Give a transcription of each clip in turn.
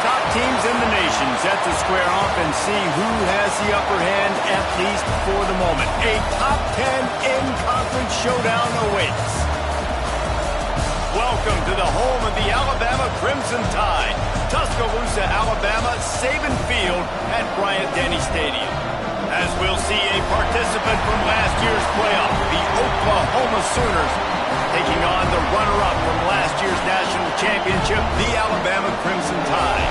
top teams in the nation set to square off and see who has the upper hand, at least for the moment. A top 10 in-conference showdown awaits. Welcome to the home of the Alabama Crimson Tide. Tuscaloosa, Alabama, Saban Field at Bryant-Denny Stadium. As we'll see a participant from last year's playoff, the Oklahoma Sooners, taking on the runner-up from last year's national championship, the Alabama Crimson Tide.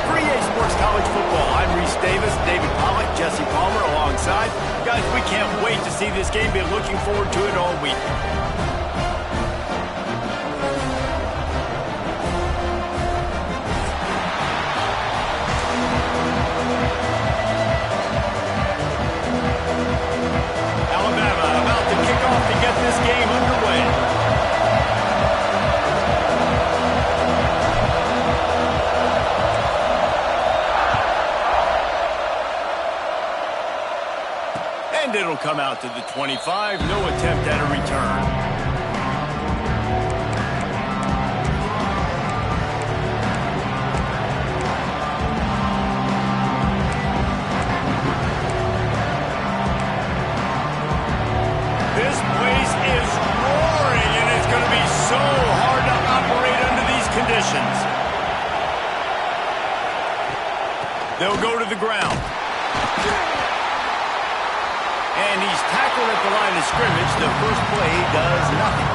For EA Sports College Football, I'm Reese Davis, David Pollack, Jesse Palmer alongside. Guys, we can't wait to see this game. Been looking forward to it all week. This game underway. And it'll come out to the 25. No attempt at a return. They'll go to the ground. And he's tackled at the line of scrimmage. The first play does nothing.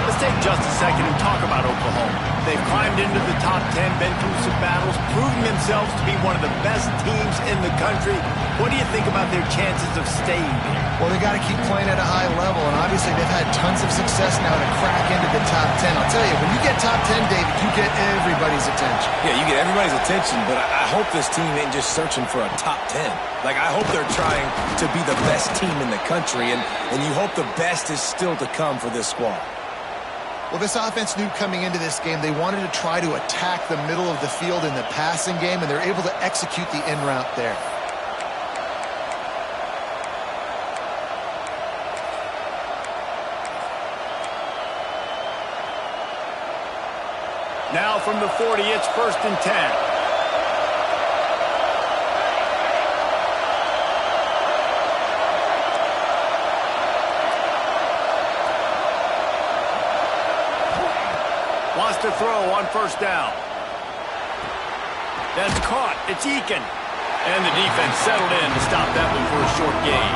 Let's take just a second and talk about Oklahoma. They've climbed into the top 10, been through some battles, proving themselves to be one of the best teams in the country. What do you think about their chances of staying there? Well, they got to keep playing at a high level, and obviously they've had tons of success now to crack into the top 10. I'll tell you, when you get top 10, David, you get everybody's attention. Yeah, you get everybody's attention, but I hope this team ain't just searching for a top 10. Like, I hope they're trying to be the best team in the country, and you hope the best is still to come for this squad. Well, this offense knew coming into this game they wanted to try to attack the middle of the field in the passing game, and they're able to execute the in route there. Now from the 40, it's 1st and 10. Wants to throw on 1st down. That's caught. It's Eakin. And the defense settled in to stop that one for a short gain.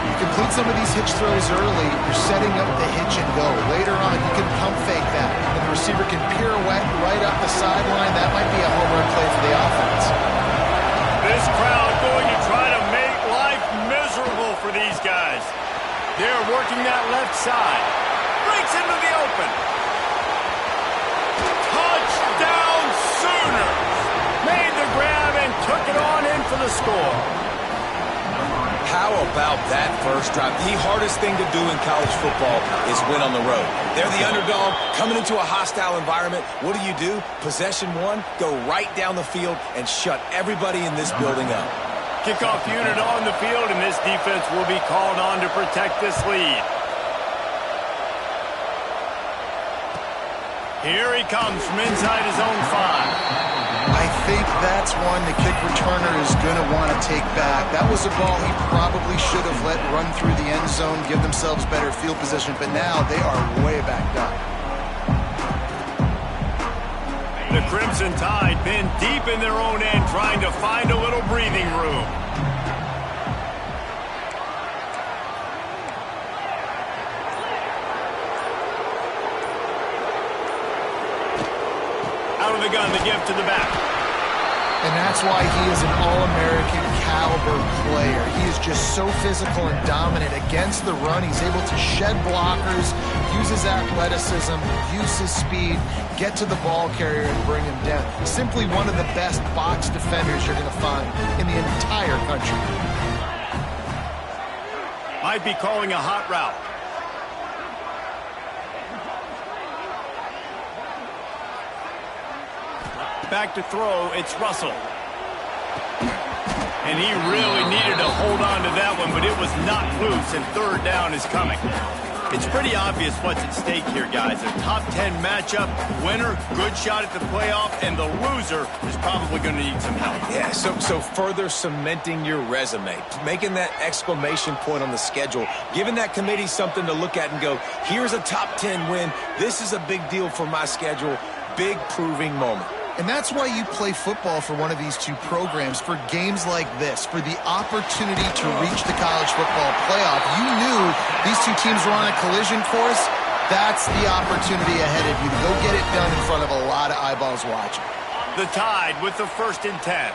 You complete some of these hitch throws early, you're setting up the hitch and go. Later on, you can pump fake that, and the receiver can pirouette right up the sideline. That might be a home run play for the offense. This crowd going to try to make life miserable for these guys. They're working that left side. Breaks into the open. Touchdown Sooners! Made the grab and took it on in for the score. How about that first drive? The hardest thing to do in college football is win on the road. They're the underdog, coming into a hostile environment. What do? Possession one, go right down the field and shut everybody in this building up. Kickoff unit on the field, and this defense will be called on to protect this lead. Here he comes from inside his own 5. I think that's one the kick returner is going to want to take back. That was a ball he probably should have let run through the end zone, give themselves better field position, but now they are way backed up. The Crimson Tide been deep in their own end, trying to find a little breathing room. Out of the gun, the give to the back. And that's why he is an All-American caliber player. He is just so physical and dominant against the run. He's able to shed blockers, use his athleticism, use his speed, get to the ball carrier and bring him down. Simply one of the best box defenders you're going to find in the entire country. Might be calling a hot route. Back to throw, it's Russell. And he really needed to hold on to that one, but it was not loose, and 3rd down is coming. It's pretty obvious what's at stake here, guys. A top 10 matchup, winner, good shot at the playoff, and the loser is probably going to need some help. Yeah, so further cementing your resume, making that exclamation point on the schedule, giving that committee something to look at and go, here's a top 10 win. This is a big deal for my schedule. Big proving moment. And that's why you play football for one of these two programs, for games like this, for the opportunity to reach the college football playoff. You knew these two teams were on a collision course. That's the opportunity ahead of you to go get it done in front of a lot of eyeballs watching. The Tide with the 1st and 10.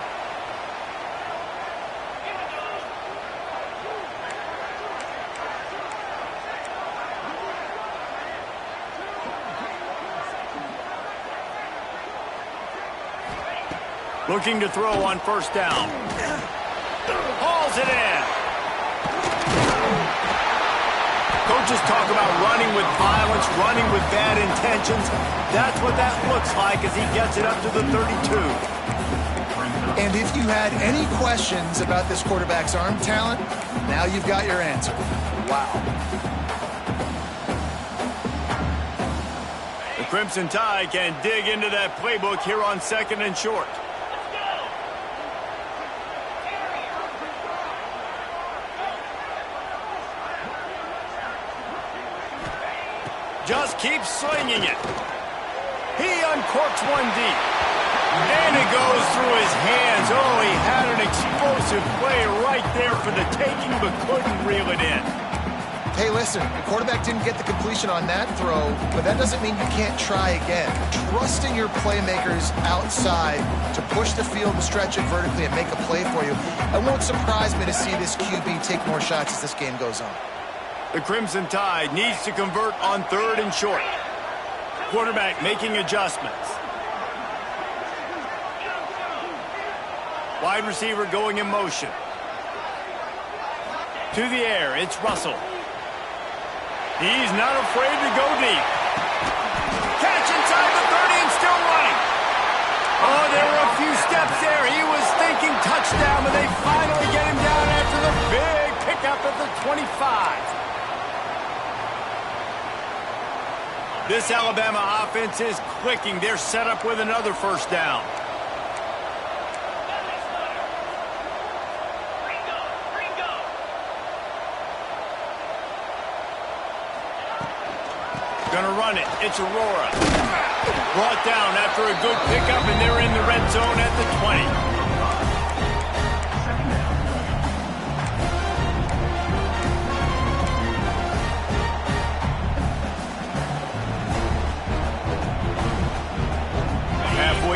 Looking to throw on 1st down. Hauls it in. Coaches talk about running with violence, running with bad intentions. That's what that looks like as he gets it up to the 32. And if you had any questions about this quarterback's arm talent, now you've got your answer. Wow. The Crimson Tide can dig into that playbook here on 2nd and short. Just keeps slinging it. He uncorks one deep. And it goes through his hands. Oh, he had an explosive play right there for the taking, but couldn't reel it in. Hey, listen, the quarterback didn't get the completion on that throw, but that doesn't mean you can't try again. Trusting your playmakers outside to push the field and stretch it vertically and make a play for you. It won't surprise me to see this QB take more shots as this game goes on. The Crimson Tide needs to convert on 3rd and short. Quarterback making adjustments. Wide receiver going in motion. To the air, it's Russell. He's not afraid to go deep. Catch inside the 30 and still running. Oh, there were a few steps there. He was thinking touchdown, but they finally get him down after the big pickup at the 25. This Alabama offense is clicking. They're set up with another 1st down. Gonna run it. It's Aurora. Brought down after a good pickup, and they're in the red zone at the 20.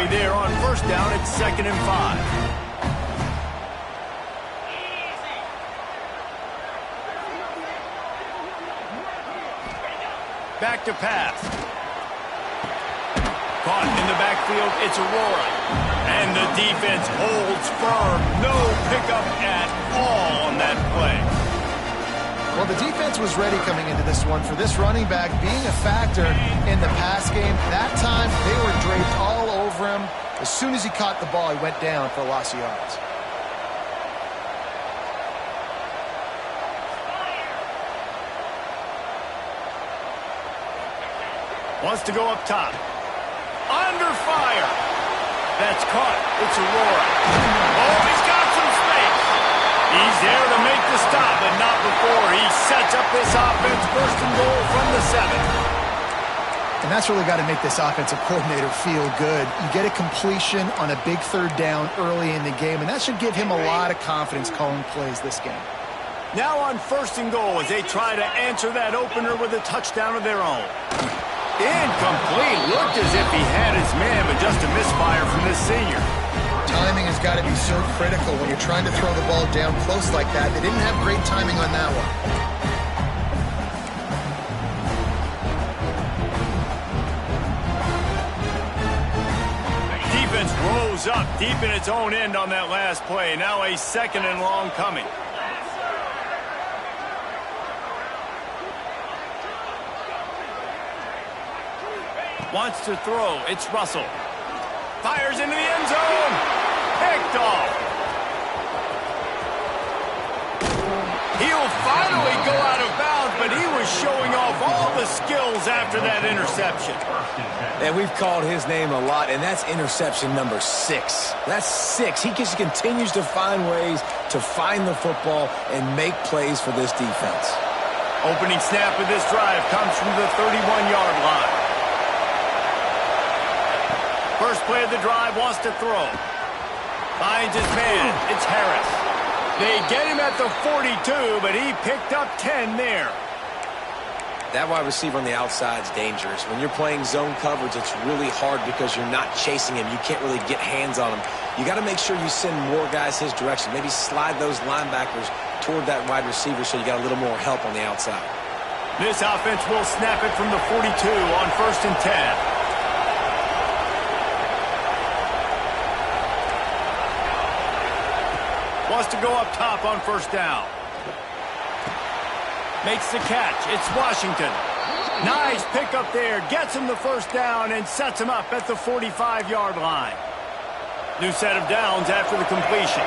There on 1st down, it's 2nd and 5. Back to pass. Caught in the backfield, it's Aurora. And the defense holds firm. No pickup at all on that play. Well, the defense was ready coming into this one for this running back being a factor in the pass game. That time, they were draped all over him. As soon as he caught the ball, he went down for a loss of yards. Wants to go up top. Under fire. That's caught. It's Aurora. Oh, he's got some space. He's there to make the stop, but not before he sets up this offense 1st and goal from the 7. And that's really got to make this offensive coordinator feel good. You get a completion on a big 3rd down early in the game, and that should give him a lot of confidence calling plays this game. Now on 1st and goal as they try to answer that opener with a touchdown of their own. Incomplete. Looked as if he had his man, but just a misfire from this senior. Timing has got to be so critical when you're trying to throw the ball down close like that. They didn't have great timing on that one. Defense rose up deep in its own end on that last play. Now a 2nd and long coming. Wants to throw. It's Russell. Fires into the end zone. Picked off. He'll finally go out of bounds, but he was showing off all the skills after that interception. And we've called his name a lot, and that's interception number 6. That's 6. He just continues to find ways to find the football and make plays for this defense. Opening snap of this drive comes from the 31-yard line. First play of the drive, wants to throw. Finds his man. It's Harris. They get him at the 42, but he picked up 10 there. That wide receiver on the outside is dangerous. When you're playing zone coverage, it's really hard because you're not chasing him. You can't really get hands on him. You got to make sure you send more guys his direction. Maybe slide those linebackers toward that wide receiver so you got a little more help on the outside. This offense will snap it from the 42 on 1st and 10. Wants to go up top on 1st down. Makes the catch. It's Washington. Nice pickup there. Gets him the 1st down and sets him up at the 45-yard line. New set of downs after the completion.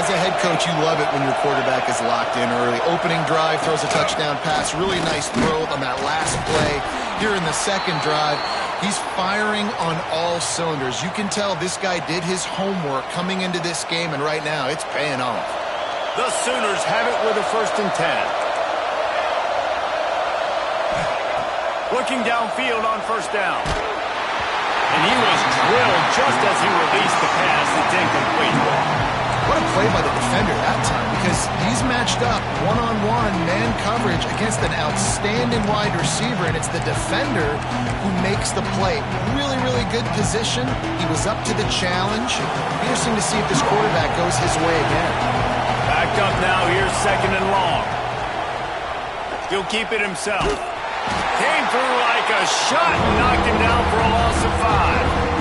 As a head coach, you love it when your quarterback is locked in early. Opening drive, throws a touchdown pass. Really nice throw on that last play. Here in the second drive, he's firing on all cylinders. You can tell this guy did his homework coming into this game, and right now it's paying off. The Sooners have it with a 1st and 10. Looking downfield on 1st down. And he was drilled just as he released the pass. It's incomplete. What a play by the defender that time, because he's matched up one-on-one man coverage against an outstanding wide receiver, and it's the defender who makes the play. Really, really good position. He was up to the challenge. Interesting to see if this quarterback goes his way again. Back up now. Here's 2nd and long. He'll keep it himself. Came through like a shot and knocked him down for a loss of 5.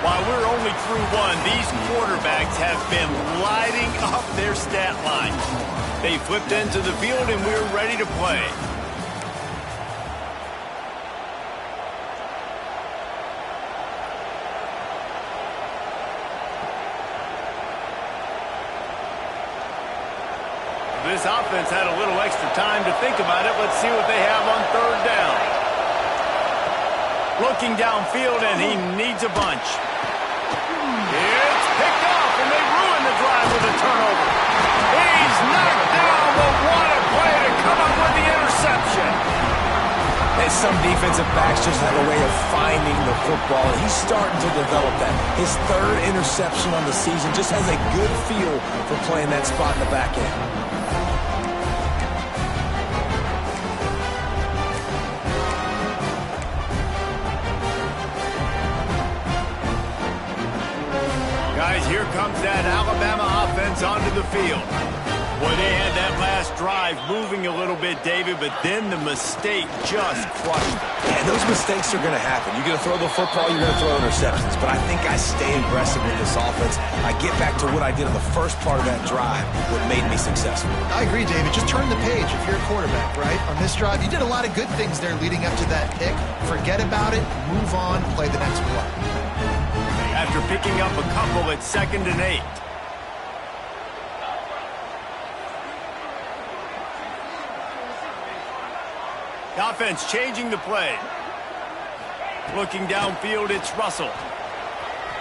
While we're only through one, these quarterbacks have been lighting up their stat line. They flipped into the field and we're ready to play. This offense had a little extra time to think about it. Let's see what they have on 3rd down. Looking downfield, and he needs a bunch. It's picked off, and they ruin the drive with a turnover. He's knocked down, but what a play to come up with the interception. And some defensive backs just have a way of finding the football, and he's starting to develop that. His 3rd interception on the season, just has a good feel for playing that spot in the back end. Here comes that Alabama offense onto the field. Boy, they had that last drive moving a little bit, David, but then the mistake just crushed them. And those mistakes are going to happen. You're going to throw the football, you're going to throw interceptions. But I think I stay aggressive with this offense. I get back to what I did in the first part of that drive, what made me successful. I agree, David. Just turn the page if you're a quarterback, right? On this drive, you did a lot of good things there leading up to that pick. Forget about it, move on, play the next play. After picking up a couple at 2nd and 8. The offense changing the play. Looking downfield, it's Russell.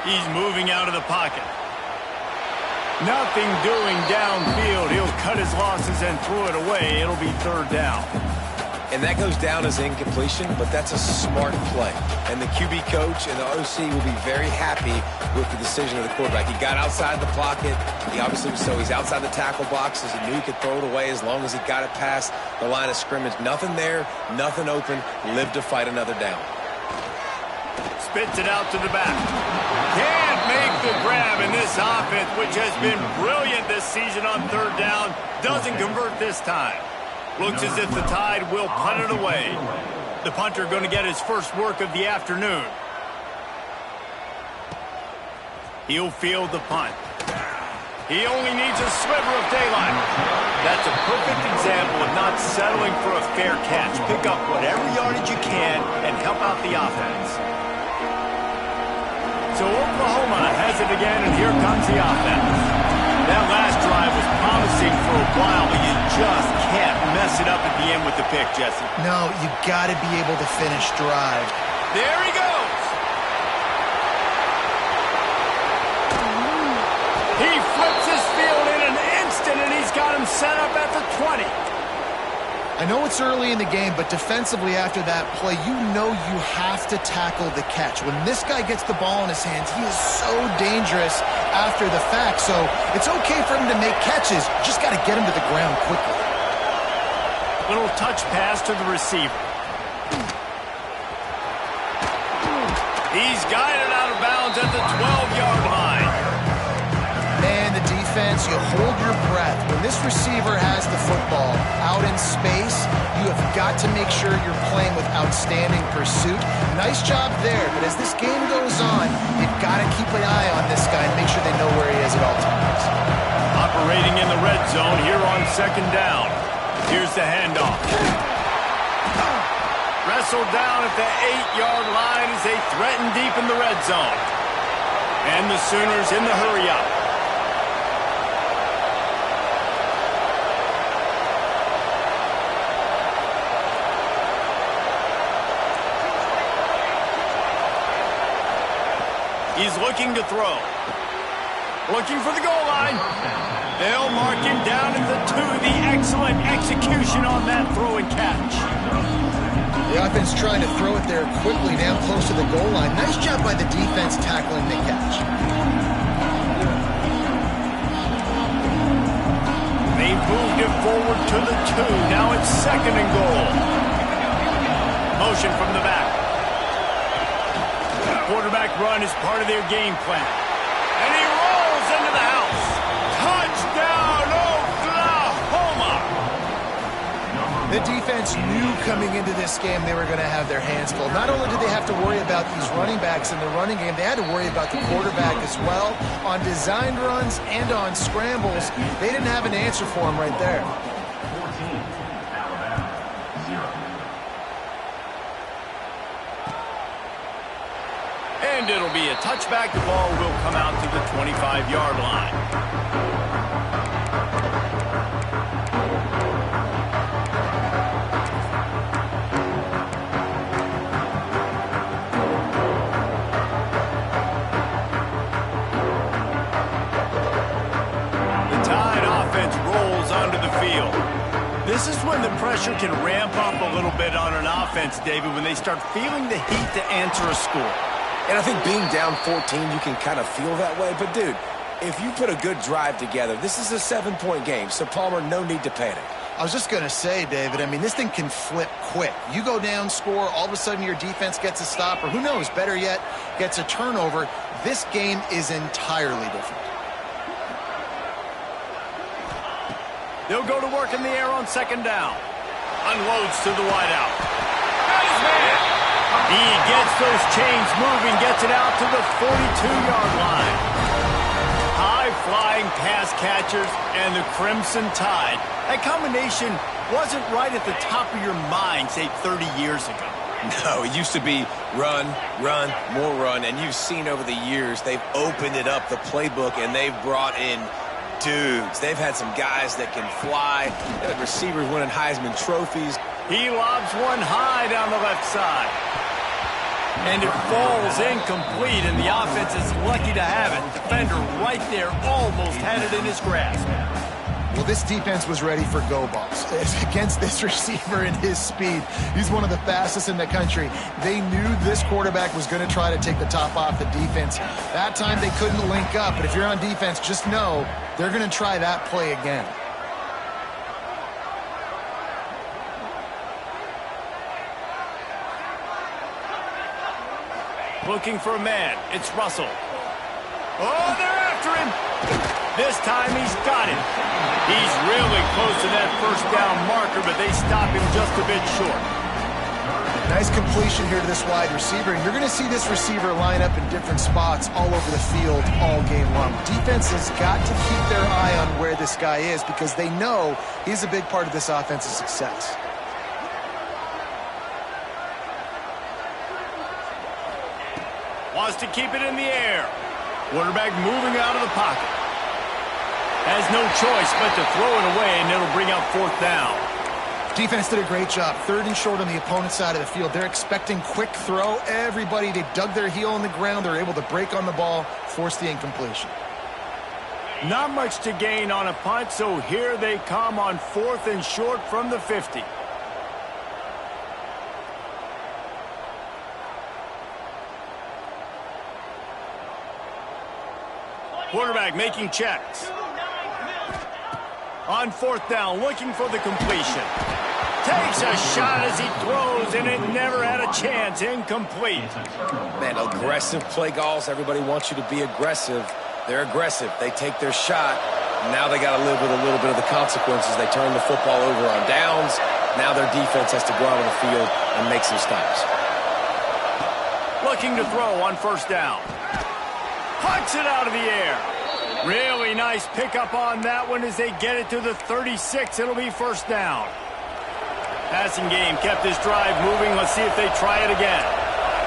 He's moving out of the pocket. Nothing doing downfield. He'll cut his losses and throw it away. It'll be 3rd down. And that goes down as incompletion, but that's a smart play. And the QB coach and the OC will be very happy with the decision of the quarterback. He got outside the pocket. He obviously was he's outside the tackle boxes. He knew he could throw it away as long as he got it past the line of scrimmage. Nothing there, nothing open. Live to fight another down. Spits it out to the back. Can't make the grab, and this offense, which has been brilliant this season on 3rd down, doesn't convert this time. Looks as if the Tide will punt it away. The punter going to get his first work of the afternoon. He'll field the punt. He only needs a sliver of daylight. That's a perfect example of not settling for a fair catch. Pick up whatever yardage you can and help out the offense. So Oklahoma has it again, and here comes the offense. That last drive was promising for a while, but you just can't mess it up at the end with the pick, Jesse. No, you got to be able to finish drive. There he goes. He flips his field in an instant, and he's got him set up at the 20. I know it's early in the game, but defensively after that play, you know you have to tackle the catch. When this guy gets the ball in his hands, he is so dangerous after the fact. So it's okay for him to make catches. Just got to get him to the ground quickly. Little touch pass to the receiver. He's guided out of bounds at the 12-yard line. Man, the defense, you hold your breath. When this receiver has the football out in space, you have got to make sure you're playing with outstanding pursuit. Nice job there, but as this game goes on, you've got to keep an eye on this guy and make sure they know where he is at all times. Operating in the red zone here on second down. Here's the handoff. Wrestled down at the 8-yard line as they threaten deep in the red zone. And the Sooners in the hurry-up. He's looking to throw. Looking for the goal line. They'll mark him down at the 2. The excellent execution on that throw and catch. The offense trying to throw it there quickly down close to the goal line. Nice job by the defense tackling the catch. They moved it forward to the 2. Now it's second and goal. Motion from the back. Quarterback run is part of their game plan. And he rolls into the house. Touchdown, Oklahoma! The defense knew coming into this game they were going to have their hands full. Not only did they have to worry about these running backs in the running game, they had to worry about the quarterback as well. On designed runs and on scrambles, they didn't have an answer for him right there. And it'll be a touchback. The ball will come out to the 25-yard line. The Tide offense rolls onto the field. This is when the pressure can ramp up a little bit on an offense, David, when they start feeling the heat to answer a score. And I think being down 14, you can kind of feel that way. But, dude, if you put a good drive together, this is a 7-point game. So, Palmer, no need to panic. I was just going to say, David, I mean, this thing can flip quick. You go down, score, all of a sudden your defense gets a stop, or who knows, better yet, gets a turnover. This game is entirely different. They'll go to work in the air on second down. Unloads to the wideout. Got his man. He gets those chains moving, gets it out to the 42-yard line. High-flying pass catchers and the Crimson Tide. That combination wasn't right at the top of your mind, say, 30 years ago. No, it used to be run, run, more run. And you've seen over the years, they've opened it up, the playbook, and they've brought in dudes. They've had some guys that can fly. They've had receivers winning Heisman trophies. He lobs one high down the left side. And it falls incomplete, and the offense is lucky to have it. Defender right there almost had it in his grasp. Well, this defense was ready for go balls. Against this receiver and his speed, he's one of the fastest in the country. They knew this quarterback was going to try to take the top off the defense. That time they couldn't link up, but if you're on defense, just know they're going to try that play again. Looking for a man. It's Russell. Oh, they're after him. This time he's got it. He's really close to that first down marker, but they stop him just a bit short. Nice completion here to this wide receiver, and you're going to see this receiver line up in different spots all over the field all game long. Defense has got to keep their eye on where this guy is because they know he's a big part of this offense's success. has to keep it in the air. Quarterback moving out of the pocket. Has no choice but to throw it away, and it'll bring up 4th down. Defense did a great job. 3rd and short on the opponent's side of the field. They're expecting quick throw. Everybody, they dug their heel in the ground. They're able to break on the ball, force the incompletion. Not much to gain on a punt, so here they come on 4th and short from the 50. Quarterback making checks. On 4th down, looking for the completion. Takes a shot as he throws, and it never had a chance. Incomplete. Man, aggressive play calls. Everybody wants you to be aggressive. They're aggressive. They take their shot. Now they got to live with a little bit of the consequences. They turn the football over on downs. Now their defense has to go out on the field and make some stops. Looking to throw on 1st down. Puts it out of the air. Really nice pickup on that one as they get it to the 36. It'll be 1st down. Passing game kept this drive moving. Let's see if they try it again.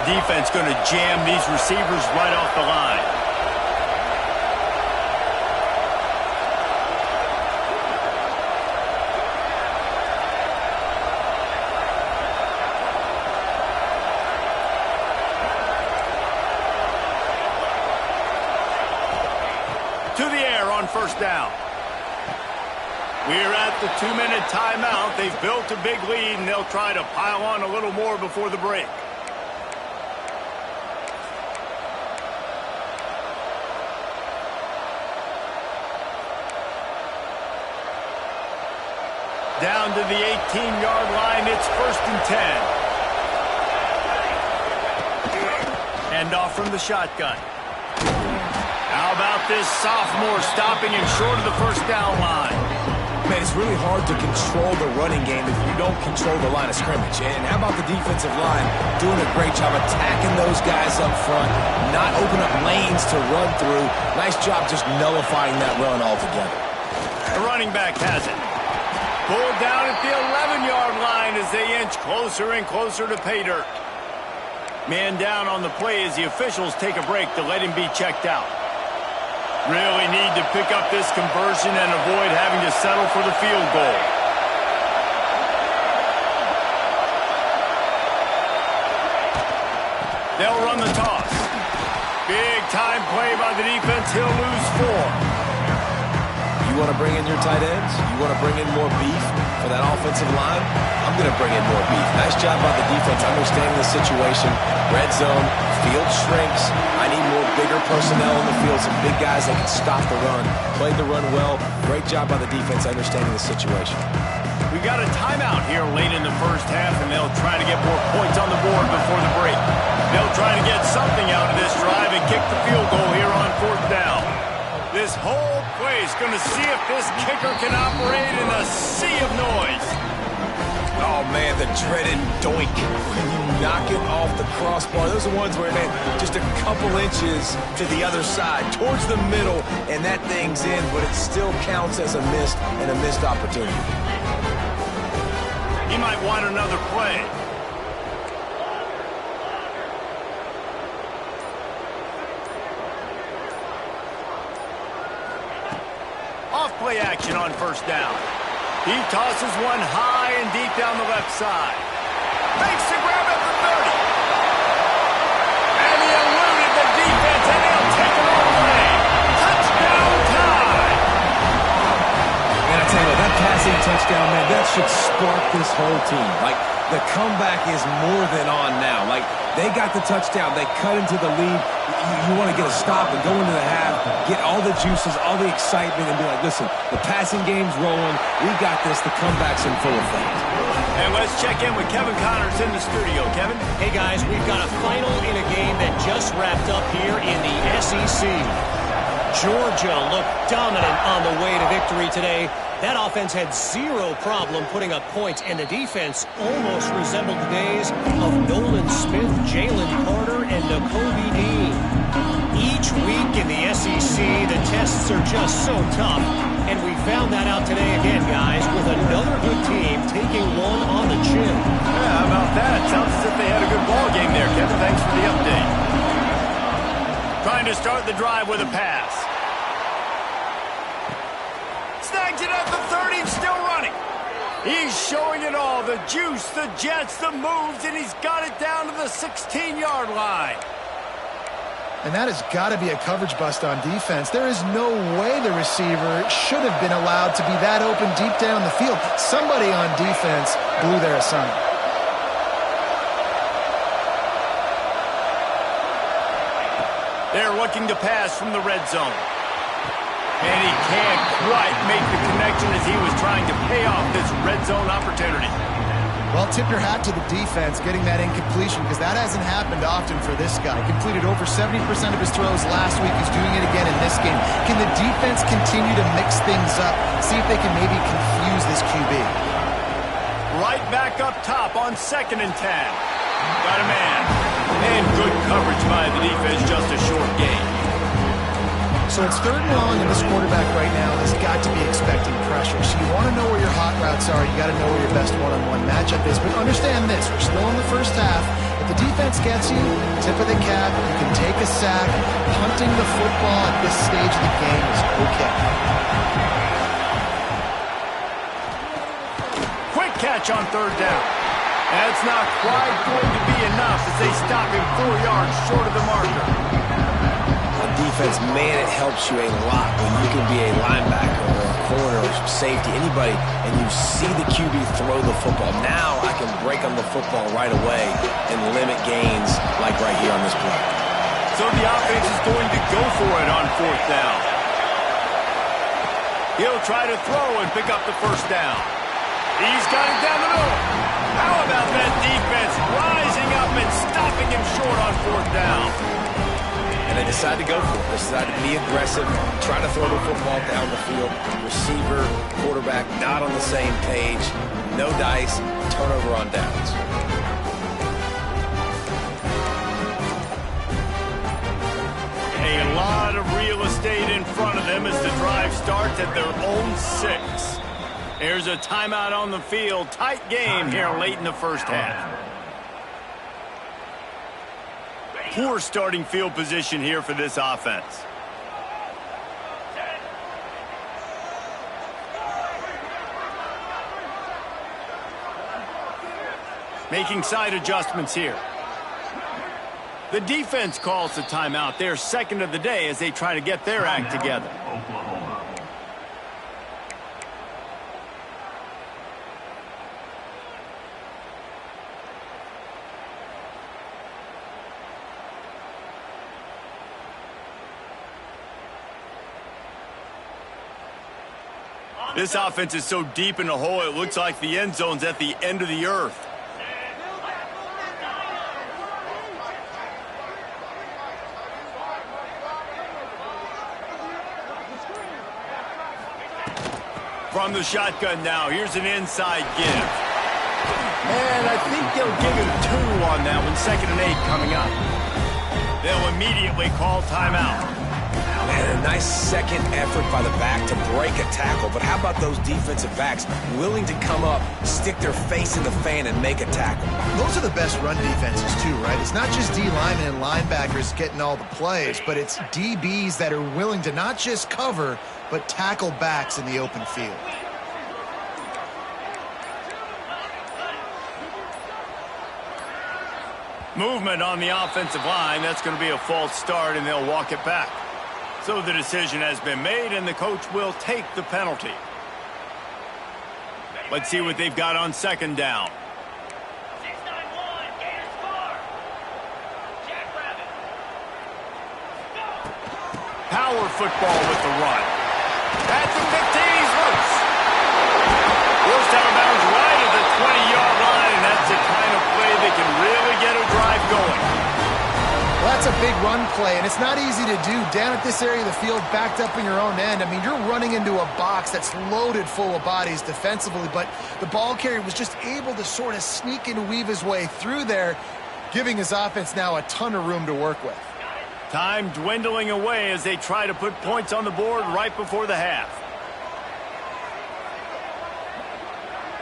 Defense going to jam these receivers right off the line. To the air on 1st down. We're at the 2-minute timeout. They've built a big lead, and they'll try to pile on a little more before the break. Down to the 18-yard line. It's 1st and 10. End off from the shotgun. How about this sophomore stopping him short of the 1st down line? Man, it's really hard to control the running game if you don't control the line of scrimmage. And how about the defensive line doing a great job attacking those guys up front, not open up lanes to run through. Nice job just nullifying that run altogether. The running back has it. Pulled down at the 11-yard line as they inch closer and closer to pay dirt. Man down on the play as the officials take a break to let him be checked out. Really need to pick up this conversion and avoid having to settle for the field goal. They'll run the toss. Big time play by the defense. He'll lose 4. You want to bring in your tight ends? You want to bring in more beef for that offensive line? I'm going to bring in more beef. Nice job by the defense understanding the situation. Red zone, field shrinks. I need more bigger personnel in the field, some big guys that can stop the run. Played the run well. Great job by the defense understanding the situation. We got a timeout here late in the 1st half, and they'll try to get more points on the board before the break. They'll try to get something out of this drive and kick the field goal here on 4th down. This whole play is going to see if this kicker can operate in a sea of noise. Oh, man, the dreaded doink. When you knock it off the crossbar, those are ones where, man, just a couple inches to the other side, towards the middle, and that thing's in, but it still counts as a missed opportunity. He might want another play. Off-play action on 1st down. He tosses one high and deep down the left side. Makes the grab at the 30. And he eluded the defense, and he'll take it all away. Touchdown time. And I tell you what, that passing touchdown, man, that should spark this whole team. Like, the comeback is more than on now. Like, they got the touchdown. They cut into the lead. You want to get a stop and go into the half, get all the juices, all the excitement, and be like, listen, the passing game's rolling. We got this. The comeback's in full effect. And let's check in with Kevin Connors in the studio. Kevin? Hey, guys, we've got a final in a game that just wrapped up here in the SEC. Georgia looked dominant on the way to victory today. That offense had zero problem putting up points, and the defense almost resembled the days of Nolan Smith, Jalen Carter, and Nakobe Dean. Each week in the SEC, the tests are just so tough, and we found that out today again, guys, with another good team taking one on the chin. Yeah, how about that? Sounds as if they had a good ball game there, Kevin. Thanks for the update. trying to start the drive with a pass. Snags it at the 30, still running. He's showing it all, the juice, the jets, the moves, and he's got it down to the 16-yard line. And that has got to be a coverage bust on defense. There is no way the receiver should have been allowed to be that open deep down the field. Somebody on defense blew their assignment. They're looking to pass from the red zone. And he can't quite make the connection as he was trying to pay off this red zone opportunity. Well, tip your hat to the defense getting that incompletion, because that hasn't happened often for this guy. Completed over 70% of his throws last week. He's doing it again in this game. Can the defense continue to mix things up? See if they can maybe confuse this QB. Right back up top on 2nd and 10. Got a man. And good coverage by the defense, just a short gain. So it's 3rd and long, and this quarterback right now has got to be expecting pressure. So you want to know where your hot routes are. You got to know where your best one-on-one matchup is. But understand this, we're still in the first half. If the defense gets you, tip of the cap, you can take a sack. Punting the football at this stage of the game is okay. Quick catch on 3rd down. That's not quite going to be enough as they stop him 4 yards short of the marker. On defense, man, it helps you a lot when you can be a linebacker or a corner or safety, anybody, and you see the QB throw the football. Now I can break on the football right away and limit gains like right here on this play. So the offense is going to go for it on 4th down. He'll try to throw and pick up the 1st down. He's got it down the middle. How about that defense rising up and stopping him short on 4th down? And they decide to go for it. They decide to be aggressive, try to throw the football down the field. Receiver, quarterback, not on the same page. No dice, turnover on downs. A lot of real estate in front of them as the drive starts at their own 6. There's a timeout on the field. Tight game here late in the first half. Poor starting field position here for this offense. Making side adjustments here. The defense calls the timeout. They're 2nd of the day as they try to get their act together. This offense is so deep in the hole, it looks like the end zone's at the end of the earth. From the shotgun now, here's an inside give. And I think they'll give him 2 on that one, 2nd and 8 coming up. They'll immediately call timeout. Man, a nice second effort by the back to break a tackle. But how about those defensive backs willing to come up, stick their face in the fan, and make a tackle? Those are the best run defenses too, right? It's not just D linemen and linebackers getting all the plays, but it's DBs that are willing to not just cover, but tackle backs in the open field. Movement on the offensive line. That's going to be a false start, and they'll walk it back. So the decision has been made, and the coach will take the penalty. Let's see what they've got on 2nd down. Power football with the run. At the 15, he's loose. Forced out of bounds right at the 20-yard line, and that's the kind of play that can really get a drive going. Well, that's a big run play, and it's not easy to do. Down at this area of the field, backed up in your own end. I mean, you're running into a box that's loaded full of bodies defensively, but the ball carrier was just able to sort of sneak and weave his way through there, giving his offense now a ton of room to work with. Time dwindling away as they try to put points on the board right before the half.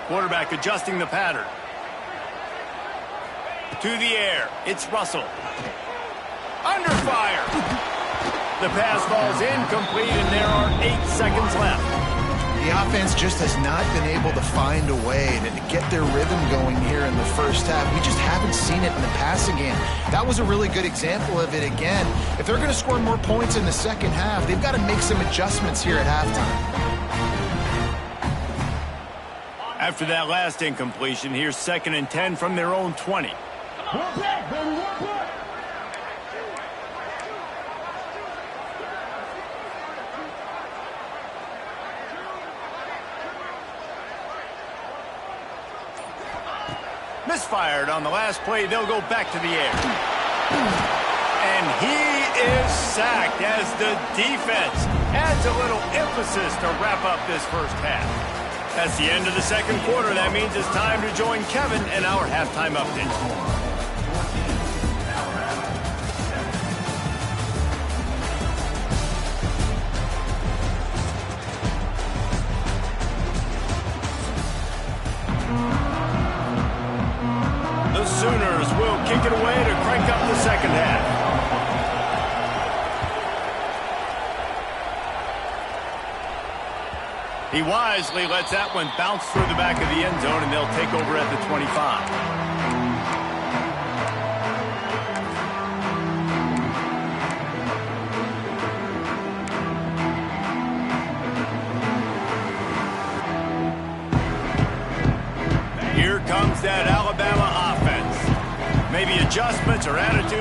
Quarterback adjusting the pattern. To the air. It's Russell. Under fire. The pass falls incomplete, and there are 8 seconds left. The offense just has not been able to find a way to get their rhythm going here in the first half. We just haven't seen it in the passing game. That was a really good example of it again. If they're going to score more points in the second half, they've got to make some adjustments here at halftime. After that last incompletion, here's 2nd and 10 from their own 20. Misfired on the last play. They'll go back to the air. And he is sacked as the defense adds a little emphasis to wrap up this first half. That's the end of the second quarter. That means it's time to join Kevin and our halftime update. Sooners will kick it away to crank up the second half. He wisely lets that one bounce through the back of the end zone, and they'll take over at the 25. Here comes that Alabama offense. Maybe adjustments or attitude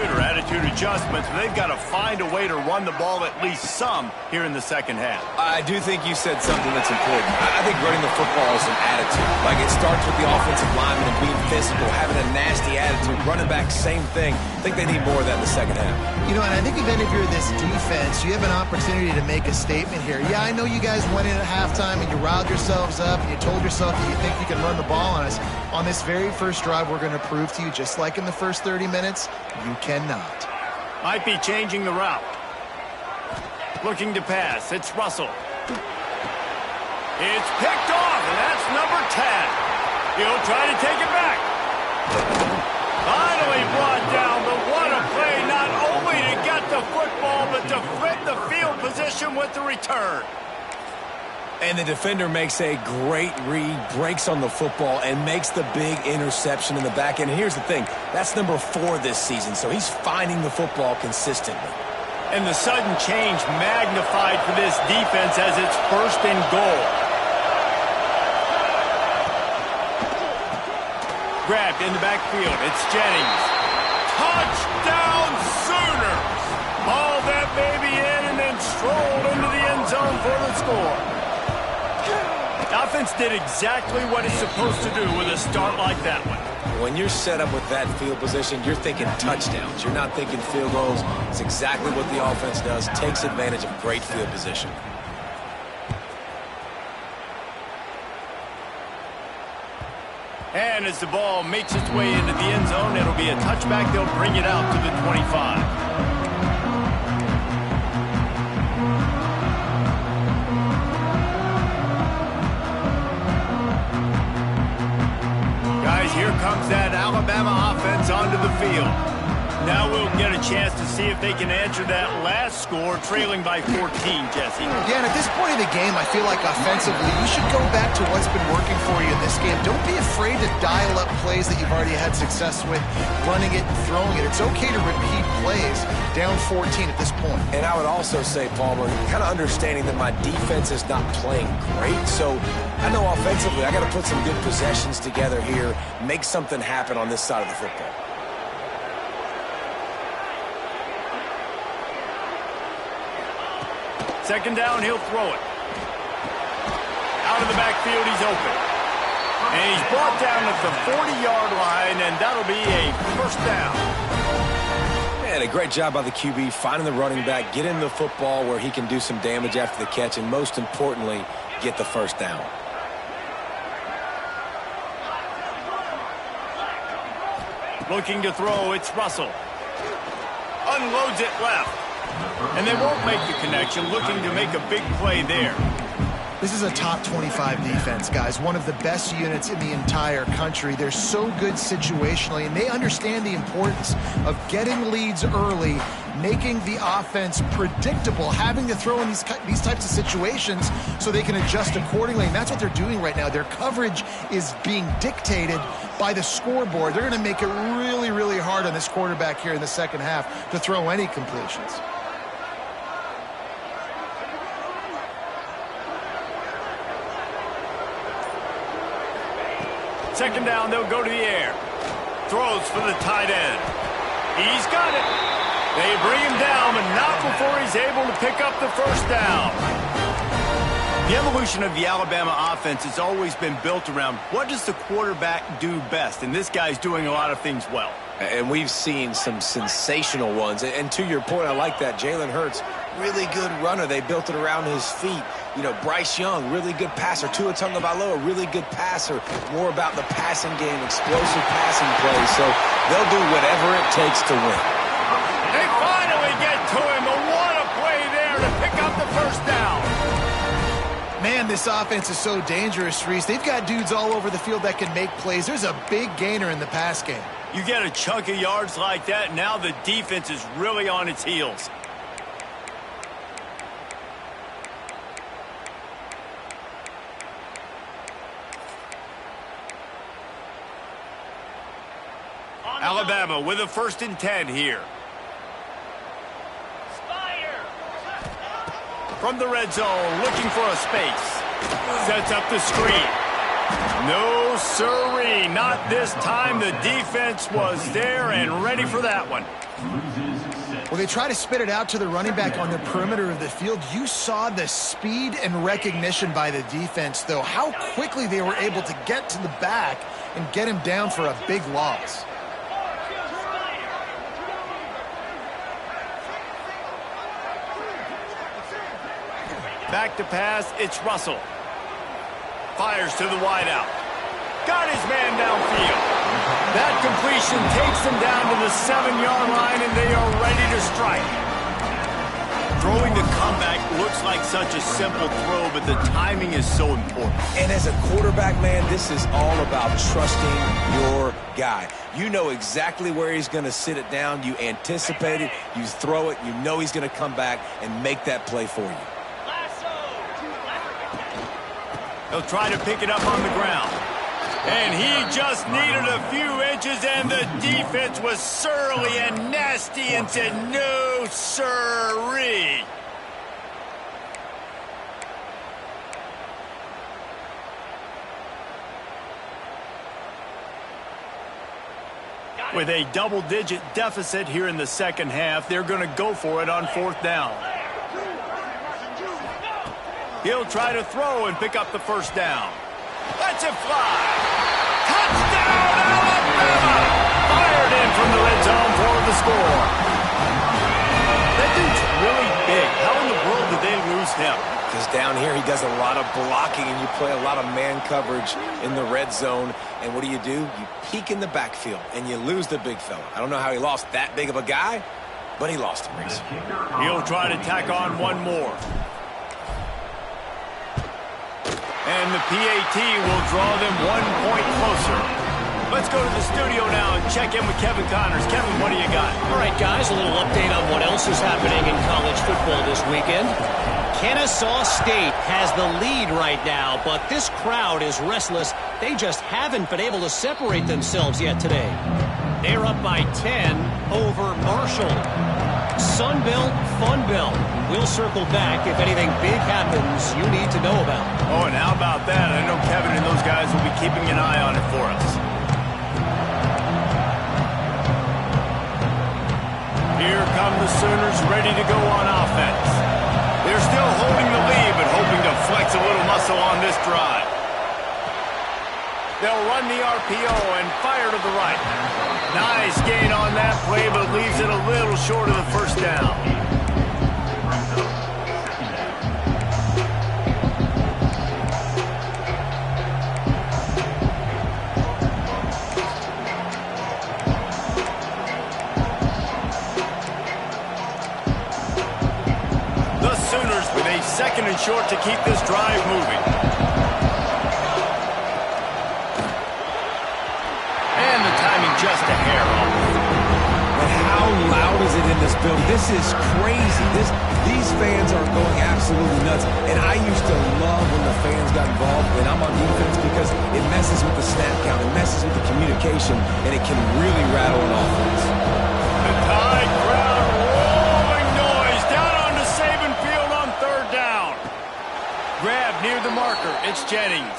adjustments, but they've got to find a way to run the ball at least some here in the second half. I do think you said something that's important. I think running the football is an attitude. Like, it starts with the offensive lineman and being physical, having a nasty attitude. Running back, same thing. I think they need more of that in the second half. You know, and I think even if you're this defense, you have an opportunity to make a statement here. Yeah, I know you guys went in at halftime and you riled yourselves up and you told yourself that you think you can run the ball on us. On this very first drive, we're going to prove to you, just like in the first 30 minutes, you cannot. Might be changing the route. Looking to pass. It's Russell. It's picked off, and that's number 10. He'll try to take it back. Finally brought down, but what a play, not only to get the football, but to flip the field position with the return. And the defender makes a great read, breaks on the football, and makes the big interception in the back end. And here's the thing, that's number 4 this season, so he's finding the football consistently. And the sudden change magnified for this defense as it's 1st and goal. Grabbed in the backfield, it's Jennings. Touchdown Sooners! Hauled that baby in and then strolled into the end zone for the score. The offense did exactly what it's supposed to do with a start like that one. When you're set up with that field position, you're thinking touchdowns. You're not thinking field goals. It's exactly what the offense does, takes advantage of great field position. And as the ball makes its way into the end zone, it'll be a touchback. They'll bring it out to the 25. Here comes that Alabama offense onto the field. Now we'll get a chance to see if they can answer that last score, trailing by 14, Jesse. Yeah, and at this point in the game, I feel like offensively, you should go back to what's been working for you in this game. Don't be afraid to dial up plays that you've already had success with, running it and throwing it. It's okay to repeat plays down 14 at this point. And I would also say, Palmer, kind of understanding that my defense is not playing great, so I know offensively I got to put some good possessions together here, make something happen on this side of the football. Second down, he'll throw it. Out of the backfield, he's open. And he's brought down at the 40-yard line, and that'll be a first down. And a great job by the QB, finding the running back, getting the football where he can do some damage after the catch, and most importantly, get the first down. Looking to throw, it's Russell. Unloads it left. And they won't make the connection, looking to make a big play there. This is a top 25 defense, guys. One of the best units in the entire country. They're so good situationally, and they understand the importance of getting leads early making the offense predictable, having to throw in these types of situations so they can adjust accordingly. And that's what they're doing right now. Their coverage is being dictated by the scoreboard. They're going to make it really, really hard on this quarterback here in the second half to throw any completions. Second down, they'll go to the air. Throws for the tight end. He's got it. They bring him down, but not before he's able to pick up the first down. The evolution of the Alabama offense has always been built around what does the quarterback do best, and this guy's doing a lot of things well. And we've seen some sensational ones. And to your point, I like that. Jalen Hurts, really good runner. They built it around his feet. You know, Bryce Young, really good passer. Tua Tagovailoa, really good passer. More about the passing game, explosive passing plays. So they'll do whatever it takes to win. They finally get to him. But what a play there to pick up the first down. Man, this offense is so dangerous, Reese. They've got dudes all over the field that can make plays. There's a big gainer in the pass game. You get a chunk of yards like that, now the defense is really on its heels. Alabama with a 1st and 10 here. From the red zone, looking for a space. Sets up the screen. No sirree, not this time. The defense was there and ready for that one. Well, they try to spit it out to the running back on the perimeter of the field. You saw the speed and recognition by the defense, though. How quickly they were able to get to the back and get him down for a big loss. Back to pass, it's Russell. Fires to the wideout. Got his man downfield. That completion takes him down to the 7-yard line, and they are ready to strike. Throwing the comeback looks like such a simple throw, but the timing is so important. And as a quarterback, man, this is all about trusting your guy. You know exactly where he's going to sit it down. You anticipate it. You throw it. You know he's going to come back and make that play for you. He'll try to pick it up on the ground. And he just needed a few inches, and the defense was surly and nasty and said, no, sirree. With a double-digit deficit here in the second half, they're going to go for it on 4th down. He'll try to throw and pick up the first down. Let's it fly. Touchdown, Alabama! Fired in from the red zone for the score. That dude's really big. How in the world did they lose him? Because down here he does a lot of blocking, and you play a lot of man coverage in the red zone. And what do? You peek in the backfield, and you lose the big fella. I don't know how he lost that big of a guy, but he lost him, Reese. He'll try to tack on one more. And the PAT will draw them 1 point closer. Let's go to the studio now and check in with Kevin Connors. Kevin, what do you got? All right, guys, a little update on what else is happening in college football this weekend. Kennesaw State has the lead right now, but this crowd is restless. They just haven't been able to separate themselves yet today. They're up by 10 over Marshall. Sunbelt, Funbelt. We'll circle back if anything big happens you need to know about. Oh, and how about that? I know Kevin and those guys will be keeping an eye on it for us. Here come the Sooners ready to go on offense. They're still holding the lead, but hoping to flex a little muscle on this drive. They'll run the RPO and fire to the right. Nice gain on that play, but leaves it a little short of the first down. The Sooners with a 2nd and short to keep this drive moving. Just a hair off. But how How loud is it in this building? This is crazy. These fans are going absolutely nuts. And I used to love when the fans got involved when I'm on defense because it messes with the snap count, it messes with the communication, and it can really rattle an offense. The Tide crowd rolling noise down onto Saban Field on third down. Grab near the marker. It's Jennings.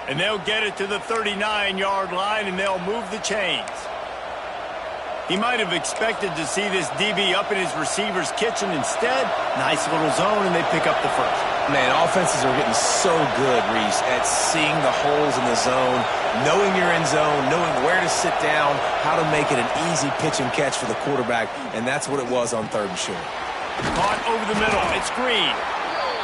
And they'll get it to the 39-yard line, and they'll move the chains. He might have expected to see this DB up in his receiver's kitchen. Instead, nice little zone, and they pick up the first. Man, offenses are getting so good, Reese, at seeing the holes in the zone, knowing you're in zone, knowing where to sit down, how to make it an easy pitch and catch for the quarterback, and that's what it was on third and short. Caught over the middle. It's Green.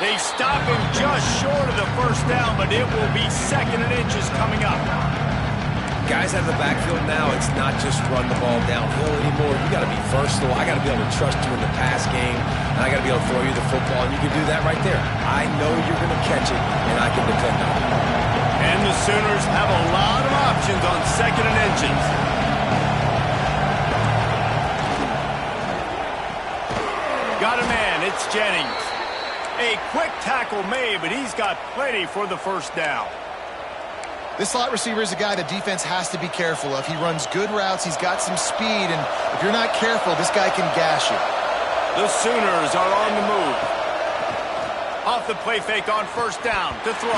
They stop him just short of the first down, but it will be 2nd and inches coming up. Guys out of the backfield now, it's not just run the ball downhill anymore. You got to be versatile. I got to be able to trust you in the pass game, and I got to be able to throw you the football, and you can do that right there. I know you're going to catch it, and I can depend on it. And the Sooners have a lot of options on 2nd and inches. Got a man. It's Jennings. A quick tackle made, but he's got plenty for the first down. This slot receiver is a guy the defense has to be careful of. He runs good routes, he's got some speed, and if you're not careful, this guy can gash you. The Sooners are on the move. Off the play fake on first down to throw.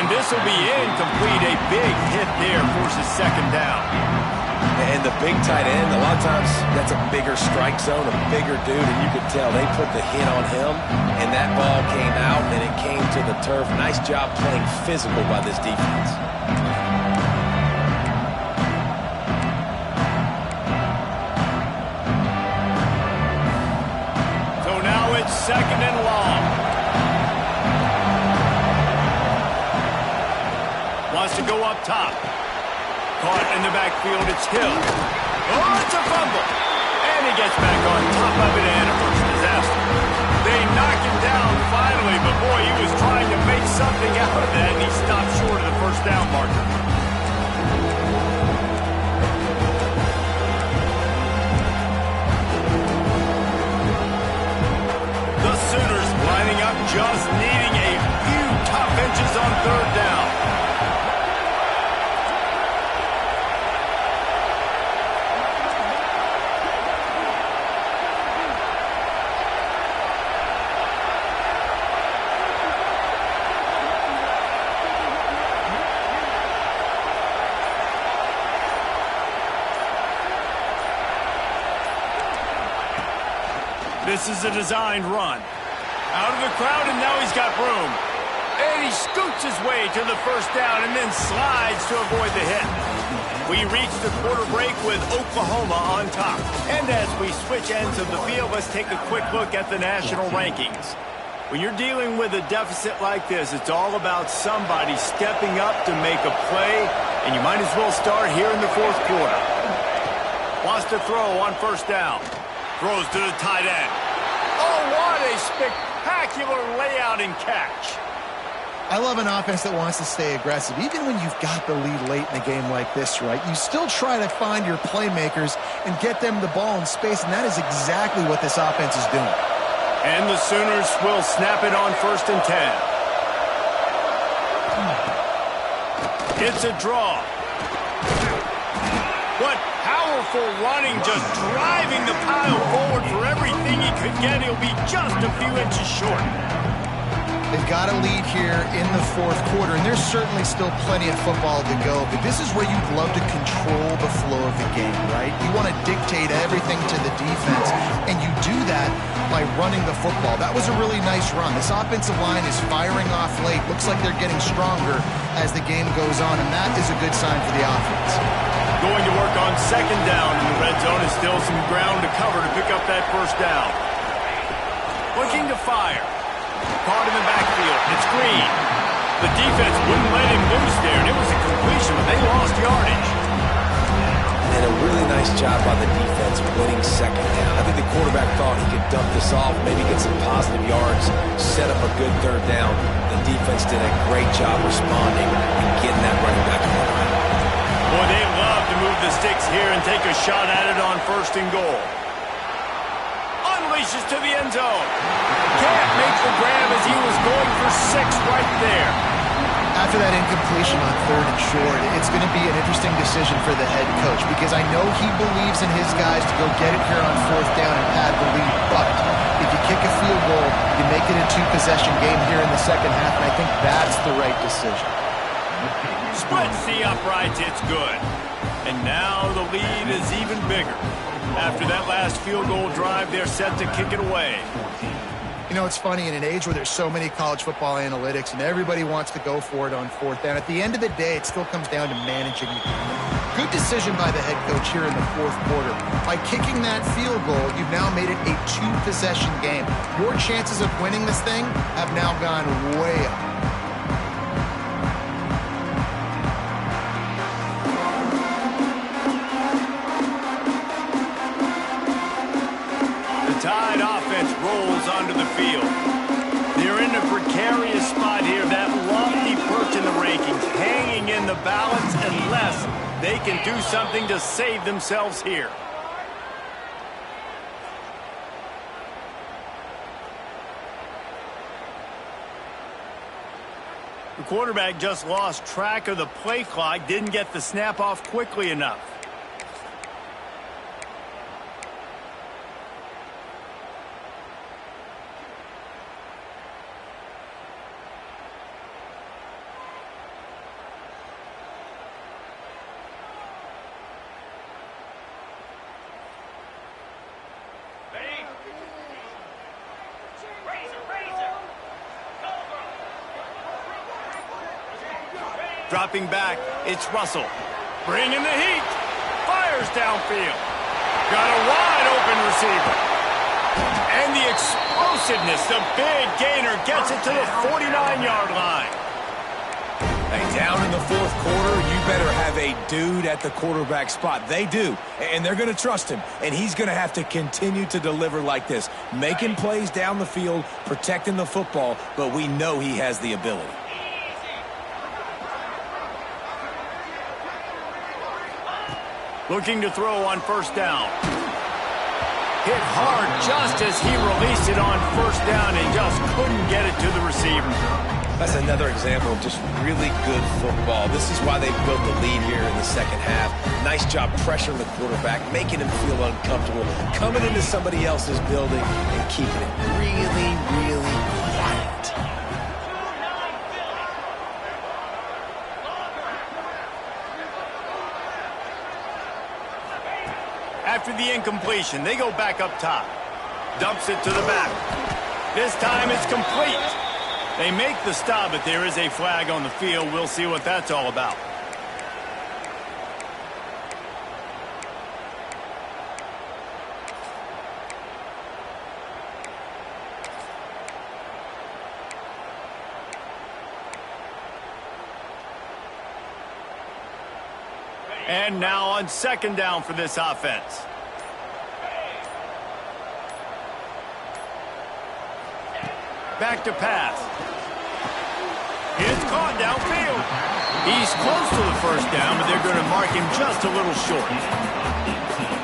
And this will be incomplete. A big hit there forces 2nd down. And the big tight end, a lot of times that's a bigger strike zone, a bigger dude, and you could tell they put the hit on him, and that ball came out, and it came to the turf. Nice job playing physical by this defense. So now it's 2nd and long. Wants to go up top. Caught in the backfield, it's Hill. Oh, it's a fumble. And he gets back on top of it, and a first disaster. They knock him down finally, but boy, he was trying to make something out of that, and he stopped short of the first down marker. The Sooners lining up, just needing a few top inches on third down. This is a designed run. Out of the crowd, and now he's got room. And he scoots his way to the first down and then slides to avoid the hit. We reach the quarter break with Oklahoma on top. And as we switch ends of the field, let's take a quick look at the national rankings. When you're dealing with a deficit like this, it's all about somebody stepping up to make a play, and you might as well start here in the fourth quarter. Wants to throw on first down. Throws to the tight end. Oh, what a spectacular layout and catch. I love an offense that wants to stay aggressive. Even when you've got the lead late in a game like this, right, you still try to find your playmakers and get them the ball in space, and that is exactly what this offense is doing. And the Sooners will snap it on 1st and 10. It's a draw. What powerful running, just driving the pile forward for everything he could get. He'll be just a few inches short. They've got a lead here in the fourth quarter, and there's certainly still plenty of football to go, but this is where you'd love to control the flow of the game, right? You want to dictate everything to the defense, and you do that by running the football. That was a really nice run. This offensive line is firing off late. Looks like they're getting stronger as the game goes on, and that is a good sign for the offense. Going to work on 2nd down in the red zone. Is still some ground to cover to pick up that first down. Looking to fire. Caught in the backfield. It's Green. The defense wouldn't let him loose there, and it was a completion, but they lost yardage. And a really nice job by the defense winning 2nd down. I think the quarterback thought he could dump this off, maybe get some positive yards, set up a good 3rd down. The defense did a great job responding and getting that running back on the line. Boy, they love to move the sticks here in take a shot at it on 1st and goal. Unleashes to the end zone. Can't make the grab as he was going for 6 right there. After that incompletion on 3rd and short, it's going to be an interesting decision for the head coach because I know he believes in his guys to go get it here on 4th down and pad the lead. But if you kick a field goal, you make it a 2-possession game here in the second half, and I think that's the right decision. Splits the uprights, it's good. And now the lead is even bigger. After that last field goal drive, they're set to kick it away. You know, it's funny, in an age where there's so many college football analytics and everybody wants to go for it on 4th down, at the end of the day, it still comes down to managing the game. Good decision by the head coach here in the 4th quarter. By kicking that field goal, you've now made it a 2-possession game. Your chances of winning this thing have now gone way up. Tide offense rolls onto the field. They're in a precarious spot here, that lofty perch in the rankings, hanging in the balance unless they can do something to save themselves here. The quarterback just lost track of the play clock, didn't get the snap off quickly enough. Dropping back, it's Russell. Bringing the heat. Fires downfield. Got a wide open receiver. And the explosiveness, the big gainer gets it to the 49-yard line. Hey, down in the 4th quarter, you better have a dude at the quarterback spot. They do, and they're going to trust him. And he's going to have to continue to deliver like this, making plays down the field, protecting the football, but we know he has the ability. Looking to throw on 1st down. Hit hard just as he released it on 1st down and just couldn't get it to the receiver. That's another example of just really good football. This is why they built the lead here in the second half. Nice job pressuring the quarterback, making him feel uncomfortable, coming into somebody else's building and keeping it really, really quiet. After the incompletion, they go back up top. Dumps it to the back. This time it's complete. They make the stop, but there is a flag on the field. We'll see what that's all about. And now on 2nd down for this offense. Back to pass. It's caught downfield. He's close to the 1st down, but they're going to mark him just a little short.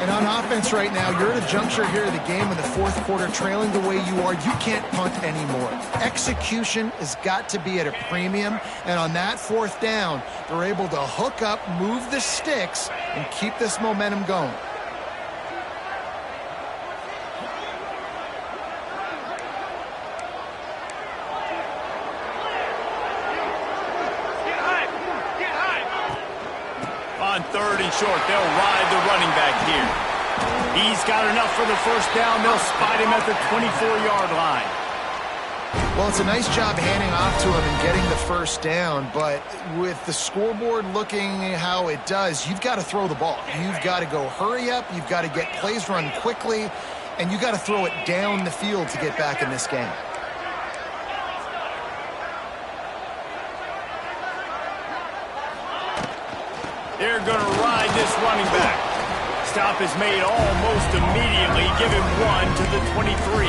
And on offense right now, you're at a juncture here of the game in the 4th quarter, trailing the way you are. You can't punt anymore. Execution has got to be at a premium. And on that 4th down, they're able to hook up, move the sticks, and keep this momentum going. On 3rd and short, they'll ride the running back here. He's got enough for the 1st down. They'll spot him at the 24-yard line. Well, it's a nice job handing off to him and getting the 1st down, but with the scoreboard looking how it does, you've got to throw the ball. You've got to go hurry up, you've got to get plays run quickly, and you've got to throw it down the field to get back in this game. They're going to ride this running back. Stop is made almost immediately. Give him 1 to the 23.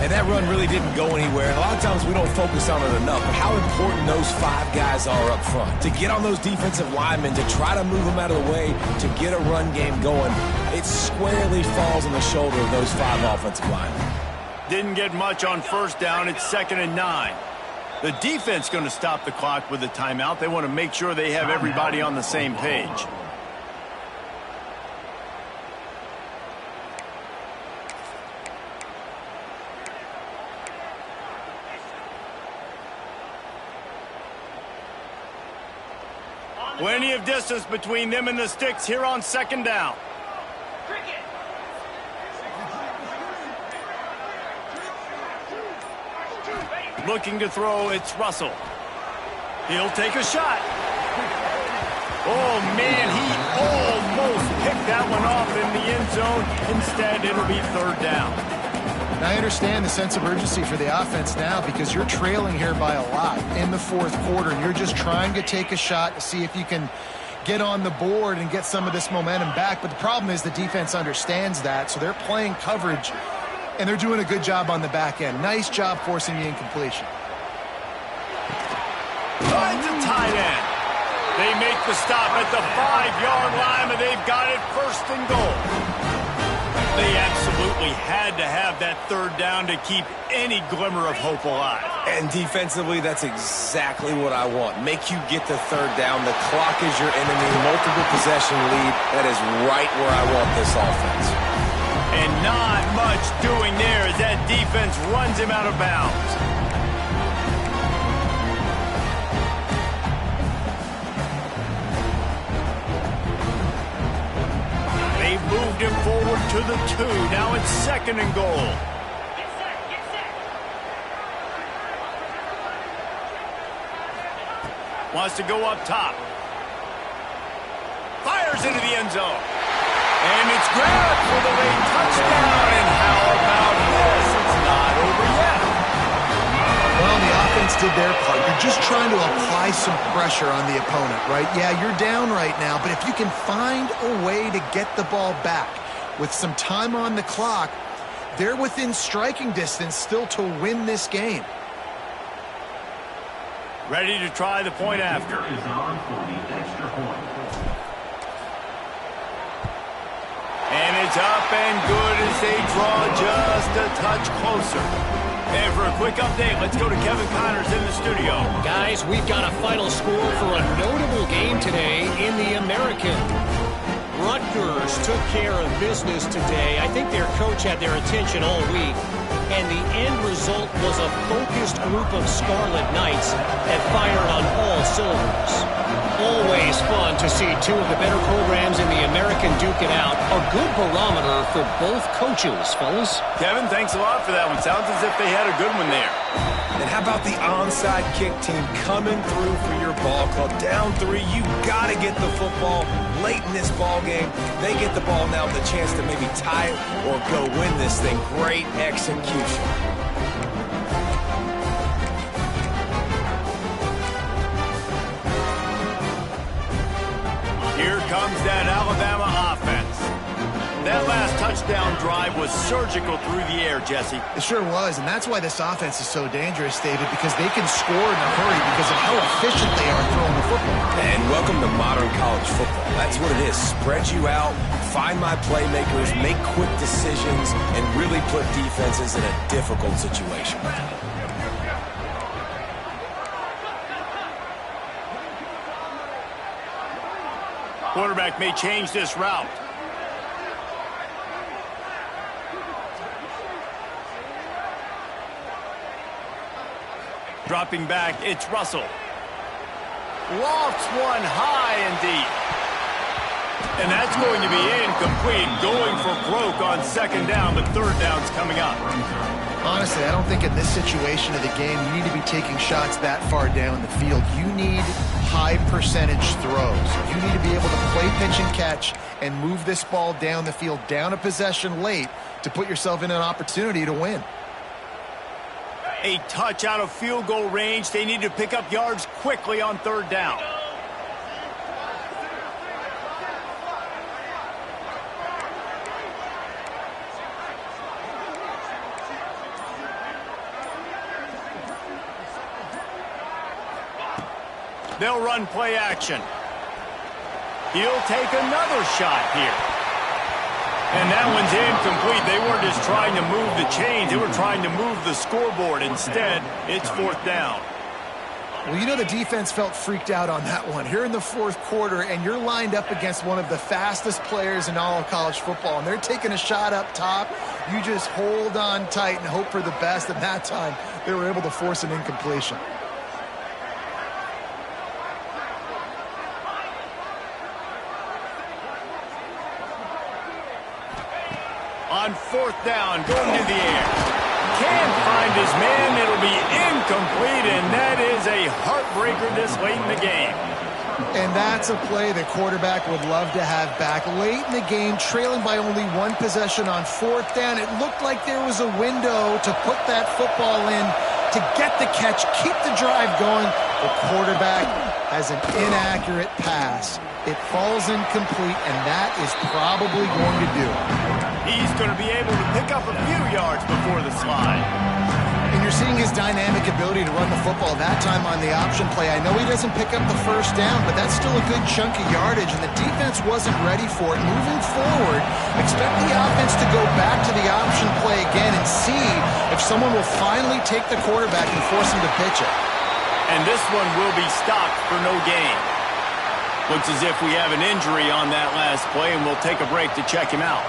And that run really didn't go anywhere. And a lot of times we don't focus on it enough. But how important those 5 guys are up front. To get on those defensive linemen, to try to move them out of the way, to get a run game going, it squarely falls on the shoulder of those 5 offensive linemen. Didn't get much on first down. It's 2nd and 9. The defense going to stop the clock with a timeout. They want to make sure they have everybody on the same page. Plenty of distance between them and the sticks here on 2nd down. Looking to throw, it's Russell. He'll take a shot. Oh, man, he almost picked that one off in the end zone. Instead, it'll be 3rd down. Now, I understand the sense of urgency for the offense now because you're trailing here by a lot in the 4th quarter, and you're just trying to take a shot to see if you can get on the board and get some of this momentum back. But the problem is the defense understands that, so they're playing coverage, and they're doing a good job on the back end. Nice job forcing the incompletion. Finds a tight end. They make the stop at the 5-yard line, and they've got it 1st and goal. They absolutely had to have that 3rd down to keep any glimmer of hope alive. And defensively, that's exactly what I want. Make you get the 3rd down. The clock is your enemy. Multiple possession lead. That is right where I want this offense. And not much doing there as that defense runs him out of bounds. They moved him forward to the 2. Now it's 2nd and goal. Wants to go up top. Fires into the end zone. And it's grabbed for the late touchdown. And how about this? It's not over yet. Well, the offense did their part. You're just trying to apply some pressure on the opponent, right? Yeah, you're down right now, but if you can find a way to get the ball back with some time on the clock, they're within striking distance still to win this game. Ready to try the point after. And it's up and good as they draw just a touch closer. And for a quick update, let's go to Kevin Connors in the studio. Guys, we've got a final score for a notable game today in the American. Rutgers took care of business today. I think their coach had their attention all week. And the end result was a focused group of Scarlet Knights that fired on all cylinders. Always fun to see 2 of the better programs in the American duke it out. A good barometer for both coaches, fellas. Kevin, thanks a lot for that one. Sounds as if they had a good one there. And how about the onside kick team coming through for your ball club? Down 3, you got to get the football late in this ball game. They get the ball now with a chance to maybe tie it or go win this thing. Great execution. Here comes that Alabama offense. That last touchdown drive was surgical through the air, Jesse. It sure was, and that's why this offense is so dangerous, David, because they can score in a hurry because of how efficient they are throwing the football. And welcome to modern college football. That's what it is. Spread you out, find my playmakers, make quick decisions, and really put defenses in a difficult situation. Quarterback may change this route. Dropping back, it's Russell. Lofts one high and deep. And that's going to be incomplete. Going for broke on 2nd down, but 3rd down's coming up. Honestly, I don't think in this situation of the game you need to be taking shots that far down the field. You need high percentage throws. You need to be able to play pitch and catch and move this ball down the field, down a possession late to put yourself in an opportunity to win. A touch out of field goal range. They need to pick up yards quickly on 3rd down. They'll run play action. He'll take another shot here. And that one's incomplete. They weren't just trying to move the chains. They were trying to move the scoreboard. Instead, it's 4th down. Well, you know the defense felt freaked out on that one. Here in the 4th quarter, and you're lined up against one of the fastest players in all of college football, and they're taking a shot up top. You just hold on tight and hope for the best, and that time they were able to force an incompletion. On 4th down, going to the air. Can't find his man. It'll be incomplete, and that is a heartbreaker this late in the game. And that's a play the quarterback would love to have back. Late in the game, trailing by only 1 possession on 4th down, it looked like there was a window to put that football in, to get the catch, keep the drive going. The quarterback has an inaccurate pass. It falls incomplete, and that is probably going to do it. He's going to be able to pick up a few yards before the slide. And you're seeing his dynamic ability to run the football that time on the option play. I know he doesn't pick up the 1st down, but that's still a good chunk of yardage, and the defense wasn't ready for it. Moving forward, expect the offense to go back to the option play again and see if someone will finally take the quarterback and force him to pitch it. And this one will be stopped for no gain. Looks as if we have an injury on that last play, and we'll take a break to check him out.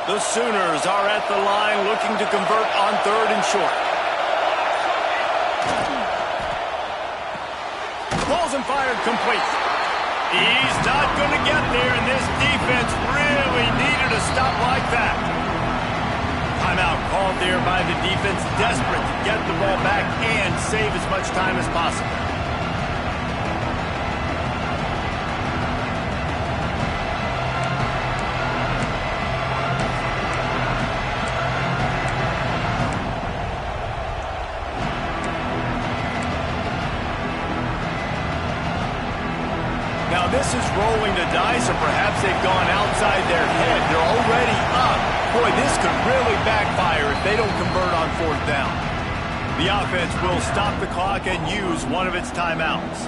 The Sooners are at the line looking to convert on 3rd and short. Balls and fired complete. He's not going to get there, and this defense really needed a stop like that. Timeout called there by the defense, desperate to get the ball back and save as much time as possible. Now this is rolling the dice, or perhaps they've gone outside their head. They're already up. Boy, this could really backfire if they don't convert on 4th down. The offense will stop the clock and use one of its timeouts.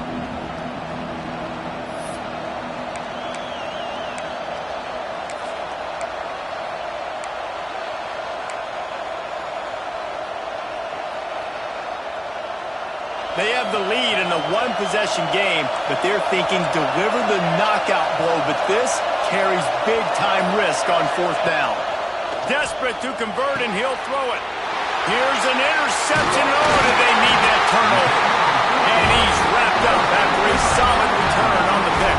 They have the lead in a 1-possession game, but they're thinking deliver the knockout blow, but this carries big-time risk on 4th down. Desperate to convert, and he'll throw it. Here's an interception. Oh, did they need that turnover? And he's wrapped up after a solid return on the pick.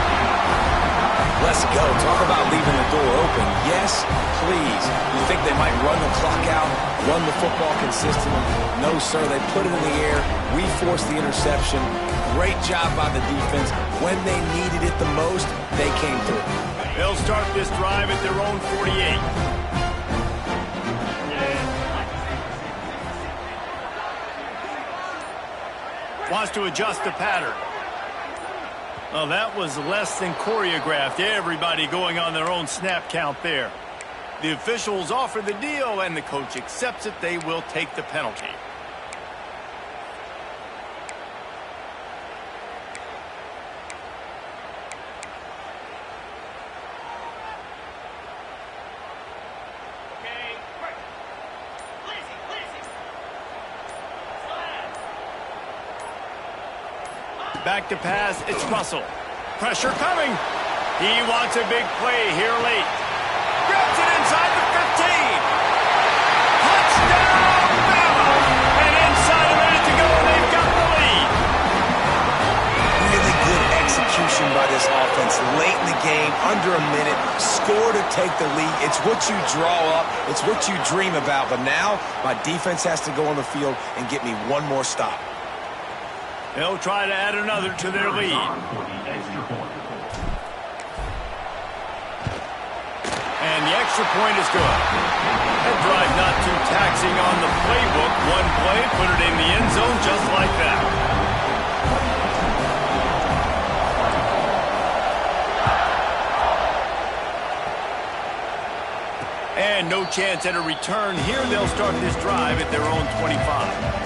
Let's go. Talk about leaving the door open. Yes, please. You think they might run the clock out, run the football consistently? No, sir. They put it in the air. We forced the interception. Great job by the defense. When they needed it the most, they came through. They'll start this drive at their own 48. Wants to adjust the pattern. Well, that was less than choreographed. Everybody going on their own snap count there. The officials offer the deal, and the coach accepts it. They will take the penalty. Back to pass, it's Russell. Pressure coming. He wants a big play here late. Grabs it inside the 15. Touchdown, Bama! And inside a minute to go, they've got the lead. Really good execution by this offense. Late in the game, under a minute, score to take the lead. It's what you draw up. It's what you dream about. But now, my defense has to go on the field and get me one more stop. They'll try to add another to their lead. And the extra point is good. That drive not too taxing on the playbook. One play, put it in the end zone just like that. And no chance at a return here. They'll start this drive at their own 25.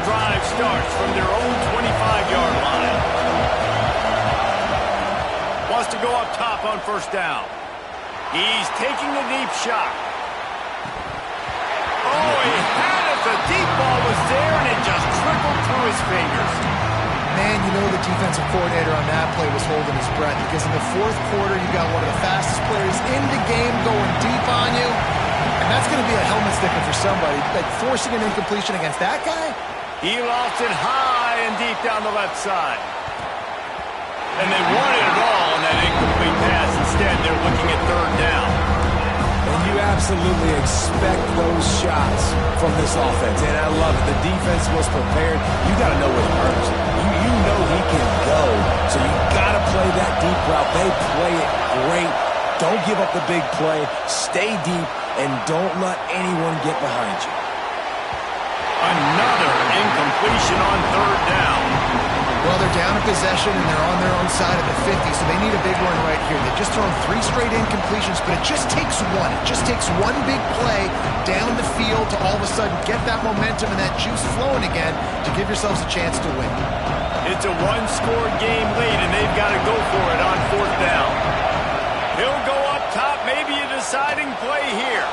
Drive starts from their own 25-yard line. Wants to go up top on first down. He's taking a deep shot. Oh, he had it. The deep ball was there, and it just trickled through his fingers. Man, you know the defensive coordinator on that play was holding his breath, because in the fourth quarter, you got one of the fastest players in the game going deep on you, and that's going to be a helmet sticker for somebody. Like, forcing an incompletion against that guy? He lost it high and deep down the left side. And they wanted it all on that incomplete pass. Instead, they're looking at third down. And you absolutely expect those shots from this offense. And I love it. The defense was prepared. You got to know what hurts. You know he can go. So you got to play that deep route. They play it great. Don't give up the big play. Stay deep, and don't let anyone get behind you. Another incompletion on third down. Well, they're down in possession, and they're on their own side of the 50, so they need a big one right here. They've just thrown 3 straight incompletions, but it just takes one. It just takes one big play down the field to all of a sudden get that momentum and that juice flowing again to give yourselves a chance to win. It's a one-score game lead, and they've got to go for it on fourth down. He'll go up top, maybe a deciding play here.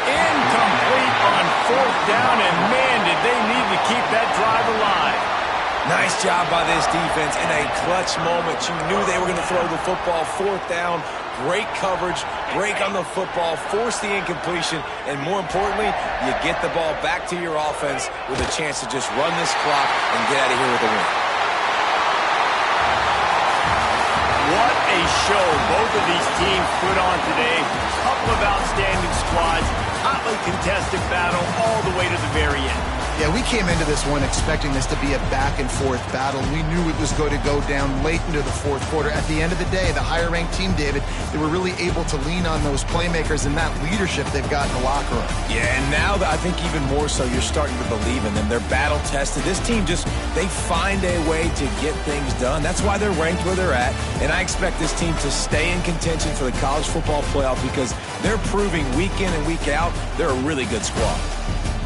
Incomplete on fourth down, and man, did they need to keep that drive alive. Nice job by this defense in a clutch moment. You knew they were going to throw the football. Fourth down, great coverage, break on the football, force the incompletion, and more importantly, you get the ball back to your offense with a chance to just run this clock and get out of here with a win. What a show both of these teams put on today. Couple of outstanding squads, hotly contested battle all the way to the very end. Yeah, we came into this one expecting this to be a back-and-forth battle. We knew it was going to go down late into the fourth quarter. At the end of the day, the higher-ranked team, David, they were really able to lean on those playmakers and that leadership they've got in the locker room. Yeah, and now I think even more so, you're starting to believe in them. They're battle-tested. This team they find a way to get things done. That's why they're ranked where they're at, and I expect this team to stay in contention for the college football playoff because they're proving week in and week out they're a really good squad.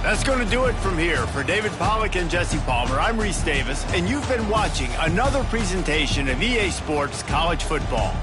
That's going to do it from here. For David Pollack and Jesse Palmer, I'm Reese Davis, and you've been watching another presentation of EA Sports College Football.